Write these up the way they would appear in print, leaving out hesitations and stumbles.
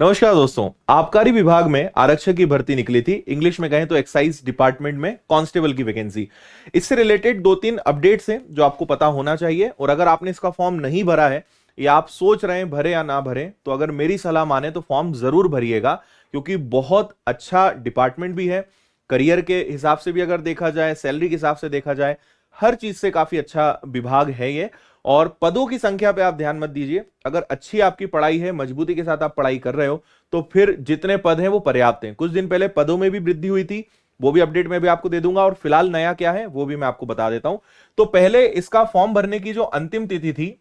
नमस्कार दोस्तों, आबकारी विभाग में आरक्षक की भर्ती निकली थी। इंग्लिश में कहें तो एक्साइज डिपार्टमेंट में कांस्टेबल की वैकेंसी। इससे रिलेटेड 2-3 अपडेट्स हैं जो आपको पता होना चाहिए। और अगर आपने इसका फॉर्म नहीं भरा है या आप सोच रहे हैं भरे या ना भरे, तो अगर मेरी सलाह माने तो फॉर्म जरूर भरिएगा, क्योंकि बहुत अच्छा डिपार्टमेंट भी है। करियर के हिसाब से भी अगर देखा जाए, सैलरी के हिसाब से देखा जाए, हर चीज से काफी अच्छा विभाग है ये। और पदों की संख्या पे आप ध्यान मत दीजिए। अगर अच्छी आपकी पढ़ाई है, मजबूती के साथ आप पढ़ाई कर रहे हो, तो फिर जितने पद हैं वो पर्याप्त हैं। कुछ दिन पहले पदों में भी वृद्धि हुई थी, वो भी अपडेट में भी आपको दे दूंगा। और फिलहाल नया क्या है वो भी मैं आपको बता देता हूं। तो पहले इसका फॉर्म भरने की जो अंतिम तिथि थी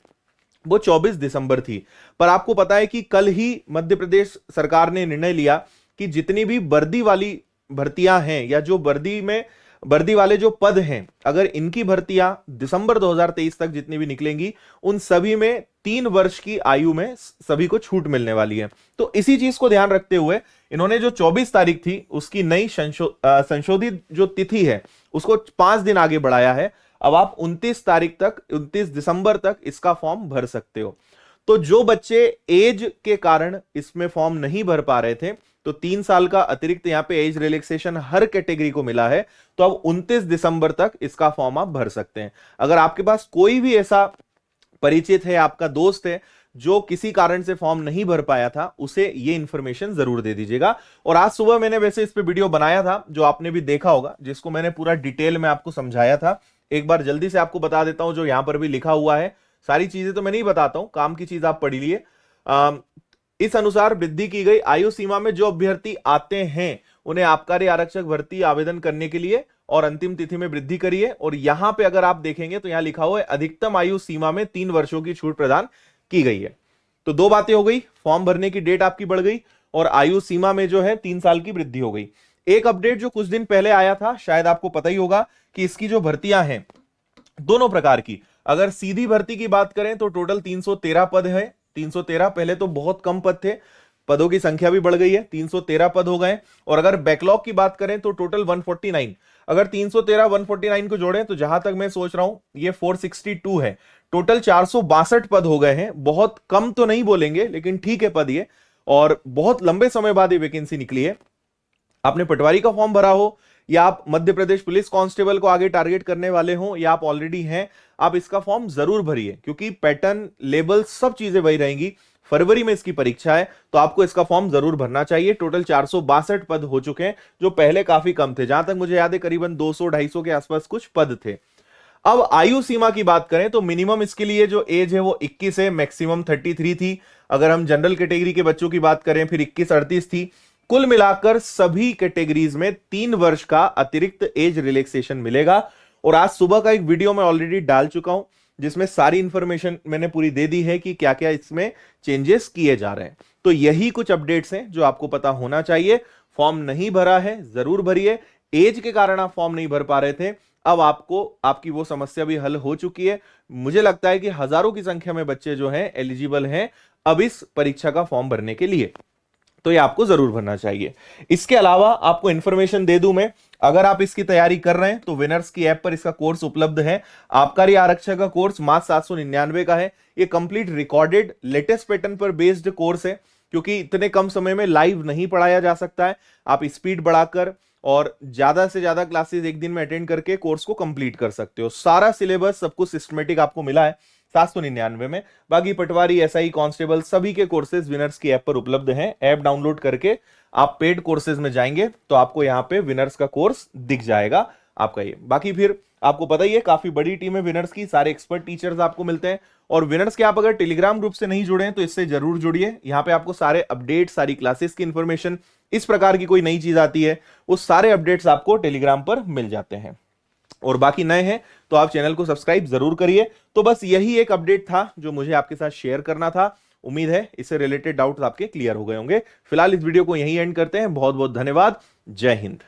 वो 24 दिसंबर थी। पर आपको पता है कि कल ही मध्य प्रदेश सरकार ने निर्णय लिया कि जितनी भी वर्दी वाली भर्तियां हैं या जो वर्दी वाले जो पद हैं, अगर इनकी भर्तियां दिसंबर 2023 तक जितनी भी निकलेंगी, उन सभी में 3 वर्ष की आयु में सभी को छूट मिलने वाली है। तो इसी चीज को ध्यान रखते हुए इन्होंने जो 24 तारीख थी उसकी नई संशोधित जो तिथि है उसको 5 दिन आगे बढ़ाया है। अब आप 29 दिसंबर तक इसका फॉर्म भर सकते हो। तो जो बच्चे एज के कारण इसमें फॉर्म नहीं भर पा रहे थे, तो 3 साल का अतिरिक्त यहां पे एज रिलैक्सेशन हर कैटेगरी को मिला है। तो अब 29 दिसंबर तक इसका फॉर्म आप भर सकते हैं। अगर आपके पास कोई भी ऐसा परिचित है, आपका दोस्त है जो किसी कारण से फॉर्म नहीं भर पाया था, उसे ये इंफॉर्मेशन जरूर दे दीजिएगा। और आज सुबह मैंने वैसे इस पे वीडियो बनाया था जो आपने भी देखा होगा, जिसको मैंने पूरा डिटेल में आपको समझाया था। एक बार जल्दी से आपको बता देता हूं, जो यहां पर भी लिखा हुआ है। सारी चीजें तो मैं नहीं बताता हूं, काम की चीज आप पढ़ लिए। इस अनुसार वृद्धि की गई आयु सीमा में जो अभ्यर्थी आते हैं उन्हें आबकारी आरक्षक भर्ती आवेदन करने के लिए और अंतिम तिथि में वृद्धि करिए। और यहां पे अगर आप देखेंगे तो यहां लिखा हुआ है अधिकतम आयु सीमा में 3 वर्षों की छूट प्रदान की गई है। तो 2 बातें हो गई, फॉर्म भरने की डेट आपकी बढ़ गई और आयु सीमा में जो है 3 साल की वृद्धि हो गई। एक अपडेट जो कुछ दिन पहले आया था, शायद आपको पता ही होगा कि इसकी जो भर्तियां हैं दोनों प्रकार की, अगर सीधी भर्ती की बात करें तो टोटल 313 पद है। 313, पहले तो बहुत कम पद थे, पदों की संख्या भी बढ़ गई है, 313 पद हो गए। और अगर बैकलॉग की बात करें तो टोटल 149। अगर 313 149 को जोड़ें तो जहां तक मैं सोच रहा हूं ये 462 है। टोटल 462 पद हो गए हैं। बहुत कम तो नहीं बोलेंगे, लेकिन ठीक है पद ये। और बहुत लंबे समय बाद ये वैकेंसी निकली है। आपने पटवारी का फॉर्म भरा हो या आप मध्य प्रदेश पुलिस कांस्टेबल को आगे टारगेट करने वाले हो या आप ऑलरेडी हैं, आप इसका फॉर्म जरूर भरिए, क्योंकि पैटर्न, लेबल, सब चीजें वही रहेंगी। फरवरी में इसकी परीक्षा है, तो आपको इसका फॉर्म जरूर भरना चाहिए। टोटल 462 पद हो चुके हैं, जो पहले काफी कम थे। जहां तक मुझे याद है करीबन 200-250 के आसपास कुछ पद थे। अब आयु सीमा की बात करें तो मिनिमम इसके लिए जो एज है वो 21 है, मैक्सिमम 33 थी। अगर हम जनरल कैटेगरी के बच्चों की बात करें फिर 21-38 थी। कुल मिलाकर सभी कैटेगरीज में 3 वर्ष का अतिरिक्त एज रिलैक्सेशन मिलेगा। और आज सुबह का एक वीडियो मैं ऑलरेडी डाल चुका हूं, जिसमें सारी इंफॉर्मेशन मैंने पूरी दे दी है कि क्या क्या इसमें चेंजेस किए जा रहे हैं। तो यही कुछ अपडेट्स हैं जो आपको पता होना चाहिए। फॉर्म नहीं भरा है, जरूर भरिए। एज के कारण आप फॉर्म नहीं भर पा रहे थे, अब आपको आपकी वो समस्या भी हल हो चुकी है। मुझे लगता है कि हजारों की संख्या में बच्चे जो हैं एलिजिबल हैं अब इस परीक्षा का फॉर्म भरने के लिए। तो ये आपको जरूर भरना चाहिए। इसके अलावा आपको इंफॉर्मेशन दे दूं मैं, अगर आप इसकी तैयारी कर रहे हैं तो विनर्स की ऐप पर इसका कोर्स उपलब्ध है। आबकारी आरक्षक का कोर्स मात्र 799 का है। ये कंप्लीट रिकॉर्डेड लेटेस्ट पैटर्न पर बेस्ड कोर्स है, क्योंकि इतने कम समय में लाइव नहीं पढ़ाया जा सकता है। आप स्पीड बढ़ाकर और ज्यादा से ज्यादा क्लासेस एक दिन में अटेंड करके कोर्स को कंप्लीट कर सकते हो। सारा सिलेबस सब कुछ सिस्टमेटिक आपको मिला है 799 में। बाकी पटवारी, एसआई, कांस्टेबल सभी के कोर्सेज विनर्स की ऐप पर उपलब्ध हैं। ऐप डाउनलोड करके आप पेड कोर्सेज में जाएंगे तो आपको यहां पे विनर्स का कोर्स दिख जाएगा आपका ये। बाकी फिर आपको पता ही है काफी बड़ी टीम है विनर्स की, सारे एक्सपर्ट टीचर्स आपको मिलते हैं। और विनर्स के आप अगर टेलीग्राम ग्रुप से नहीं जुड़े हैं तो इससे जरूर जुड़िए। यहाँ पे आपको सारे अपडेट, सारी क्लासेस की इंफॉर्मेशन, इस प्रकार की कोई नई चीज आती है वो सारे अपडेट्स आपको टेलीग्राम पर मिल जाते हैं। और बाकी नए हैं तो आप चैनल को सब्सक्राइब जरूर करिए। तो बस यही एक अपडेट था जो मुझे आपके साथ शेयर करना था। उम्मीद है इससे रिलेटेड डाउट्स आपके क्लियर हो गए होंगे। फिलहाल इस वीडियो को यहीं एंड करते हैं। बहुत बहुत धन्यवाद। जय हिंद।